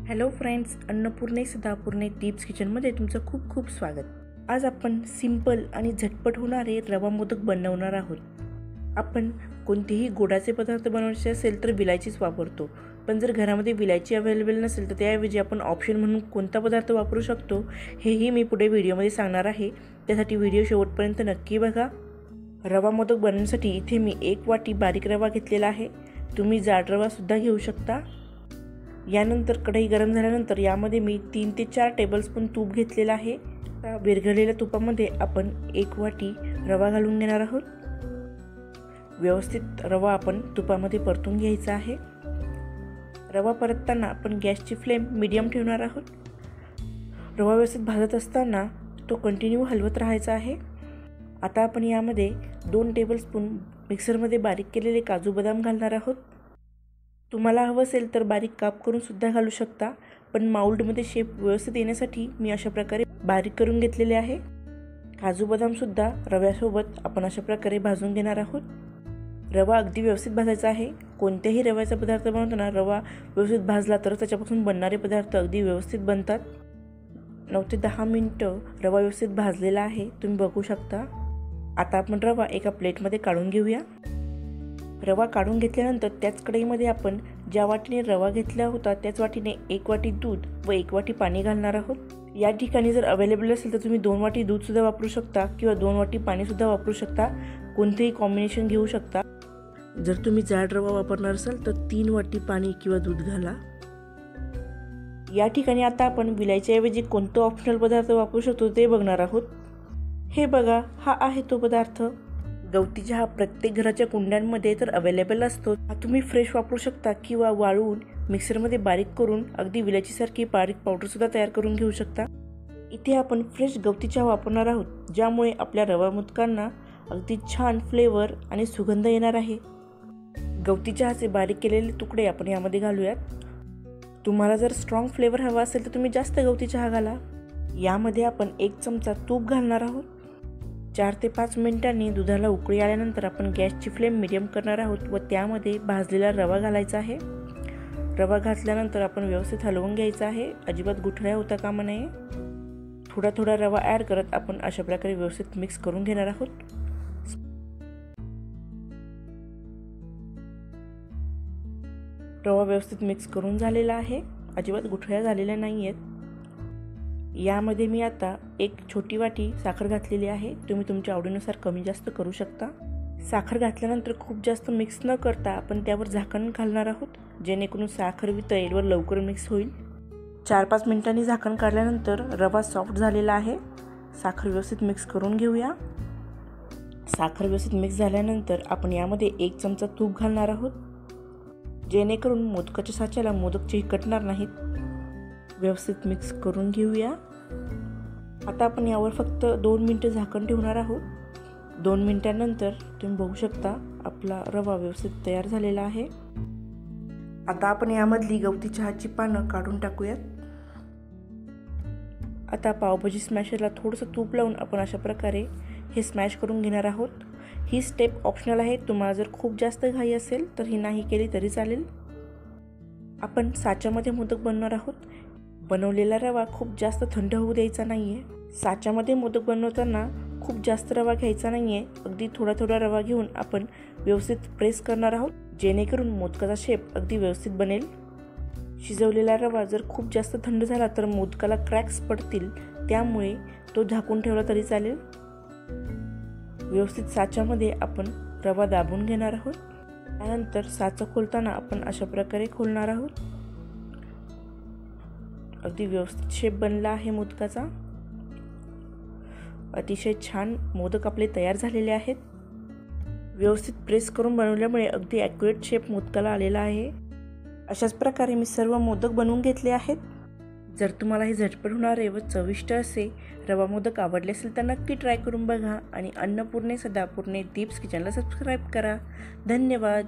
Hello friends, अन्नपूर्णे सदापूर्णे tips किचनमध्ये तुमचं खूप खूप स्वागत. आज आपण सिंपल आणि झटपट होणारे रवा मोदक बनवणार आहोत. आपण कोणतेही गोडाचे पदार्थ बनवायचे असेल तर विलायचीच वापरतो, पण जर घरामध्ये विलायची अवेलेबल नसेल तर त्याऐवजी आपण ऑप्शन म्हणून कोणता पदार्थ वापरू शकतो हेही मी पुढे व्हिडिओमध्ये सांगणार आहे. त्यासाठी व्हिडिओ शेवटपर्यंत नक्की बघा. रवा मोदक बनवण्यासाठी इथे मी 1 वाटी बारीक रवा घेतलेला आहे. तुम्ही जाड रवासुद्धा घेऊ शकता. यानंतर कढई गरम झाल्यानंतर यामध्ये मी 3 ते 4 टेबलस्पून तूप घेतलेलं आहे. विरघळलेल्या तुपामध्ये आपण 1 वाटी रवा घालून घेणार आहोत. व्यवस्थित रवा आपण तुपामध्ये परतून घ्यायचा आहे. रवा परतताना आपण गॅसची फ्लेम मीडियम ठेवणार आहोत. रवा व्यवस्थित भाजत असताना तो कंटिन्यू हलवत राहायचा आहे. आता आपण यामध्ये 2 टेबलस्पून मिक्सरमध्ये बारीक केलेले काजू बदाम घालणार आहोत. तुम्हाला हवं असेल तर बारीक काप करून सुद्धा घालू शकता, पण माउल्डमध्ये शेप व्यवस्थित येण्यासाठी मी अशा प्रकारे बारीक करून घेतलेले आहे. काजू बदामसुद्धा रव्यासोबत आपण अशा प्रकारे भाजून घेणार आहोत. रवा अगदी व्यवस्थित भाजायचा आहे. कोणत्याही रव्याचा पदार्थ बनवताना रवा व्यवस्थित भाजला तर त्याच्यापासून बनणारे पदार्थ अगदी व्यवस्थित बनतात. 9 ते 10 मिनिटं रवा व्यवस्थित भाजलेला आहे, तुम्ही बघू शकता. आता आपण रवा एका प्लेटमध्ये काढून घेऊया. रवा काढून घेतल्यानंतर त्याच कढईमध्ये आपण ज्या वाटीने रवा घेतला होता त्याच वाटीने 1 वाटी दूध व 1 वाटी पाणी घालणार आहोत. या ठिकाणी जर अवेलेबल असेल तर तुम्ही 2 वाटी दूधसुद्धा वापरू शकता किंवा 2 वाटी पाणीसुद्धा वापरू शकता. कोणतेही कॉम्बिनेशन घेऊ शकता. जर तुम्ही जाड रवा वापरणार असाल तर 3 वाटी पाणी किंवा दूध घाला. या ठिकाणी आता आपण विलायचीऐवजी कोणतं ऑप्शनल पदार्थ वापरू शकतो ते बघणार आहोत. हे बघा, हा आहे तो पदार्थ. गवती चहा प्रत्येक घराच्या कुंड्यांमध्ये तर अवेलेबल असतो. हा तुम्ही फ्रेश वापरू शकता किंवा वाळवून मिक्सरमध्ये बारीक करून अगदी विलायचीसारखी बारीक पावडरसुद्धा तयार करून घेऊ शकता. इथे आपण फ्रेश गवती चहा वापरणार आहोत, ज्यामुळे आपल्या रवा मोदकांना अगदी छान फ्लेवर आणि सुगंध येणार आहे. गवती चहाचे बारीक केलेले तुकडे आपण यामध्ये घालूयात. तुम्हाला जर स्ट्रॉंग फ्लेवर हवा असेल तर तुम्ही जास्त गवती चहा घाला. यामध्ये आपण 1 चमचा तूप घालणार आहोत. 4 ते 5 मिनिटांनी दुधाला उकळी आल्यानंतर आपण गॅसची फ्लेम मीडियम करणार आहोत व त्यामध्ये भाजलेला रवा घालायचा आहे. रवा घातल्यानंतर आपण व्यवस्थित हलवून घ्यायचा आहे. अजिबात गुठळ्या होता कामा नये. थोडा थोडा रवा ॲड करत आपण अशा प्रकारे व्यवस्थित मिक्स करून घेणार आहोत. रवा व्यवस्थित मिक्स करून झालेला आहे. अजिबात गुठळ्या झालेल्या नाही आहेत. यामध्ये मी आता 1 छोटी वाटी साखर घातलेली आहे. तुम्ही तुमच्या आवडीनुसार कमी जास्त करू शकता. साखर घातल्यानंतर खूप जास्त मिक्स न करता आपण त्यावर झाकण घालणार आहोत, जेणेकरून साखर वितळेल व लवकर मिक्स होईल. 4-5 मिनिटांनी झाकण काढल्यानंतर रवा सॉफ्ट झालेला आहे. साखर व्यवस्थित मिक्स करून घेऊया. साखर व्यवस्थित मिक्स झाल्यानंतर आपण यामध्ये 1 चमचा तूप घालणार आहोत, जेणेकरून मोदकाच्या साच्याला मोदक चिकटणार नाहीत. व्यवस्थित मिक्स करून घेऊया. आता आपण यावर फक्त 2 मिनिटं झाकण ठेवणार आहोत. 2 मिनिटांनंतर तुम्ही बघू शकता आपला रवा व्यवस्थित तयार झालेला आहे. आता आपण यामधली गवती चहाची पानं काढून टाकूयात. आता पावभाजी स्मॅशरला थोडंसं तूप लावून आपण अशा प्रकारे हे स्मॅश करून घेणार आहोत. ही स्टेप ऑप्शनल आहे. तुम्हाला जर खूप जास्त घाई असेल तर ही नाही केली तरी चालेल. आपण साच्यामध्ये मोदक बनवणार आहोत. बनवलेला रवा खूप जास्त थंड होऊ द्यायचा नाही आहे. साच्यामध्ये मोदक बनवताना खूप जास्त रवा घ्यायचा नाही आहे. अगदी थोडा थोडा रवा घेऊन आपण व्यवस्थित प्रेस करणार आहोत, जेणेकरून मोदकाचा शेप अगदी व्यवस्थित बनेल. शिजवलेला रवा जर खूप जास्त थंड झाला तर मोदकाला क्रॅक्स पडतील, त्यामुळे तो झाकून ठेवला तरी चालेल. व्यवस्थित साच्यामध्ये आपण रवा दाबून घेणार आहोत. त्यानंतर साचा खोलताना आपण अशा प्रकारे खोलणार आहोत. अगदी व्यवस्थित शेप बनला आहे मोदकाचा. अतिशय छान मोदक आपले तयार झालेले आहेत. व्यवस्थित प्रेस करून बनवल्यामुळे अगदी ॲक्युरेट शेप मोदकाला आलेला आहे. अशाच प्रकारे मी सर्व मोदक बनवून घेतले आहेत. जर तुम्हाला हे झटपट होणारे व चविष्ट असे रवा मोदक आवडले असेल तर नक्की ट्राय करून बघा आणि अन्नपूर्णे सदापूर्णे टिप्स किचनला सबस्क्राईब करा. धन्यवाद.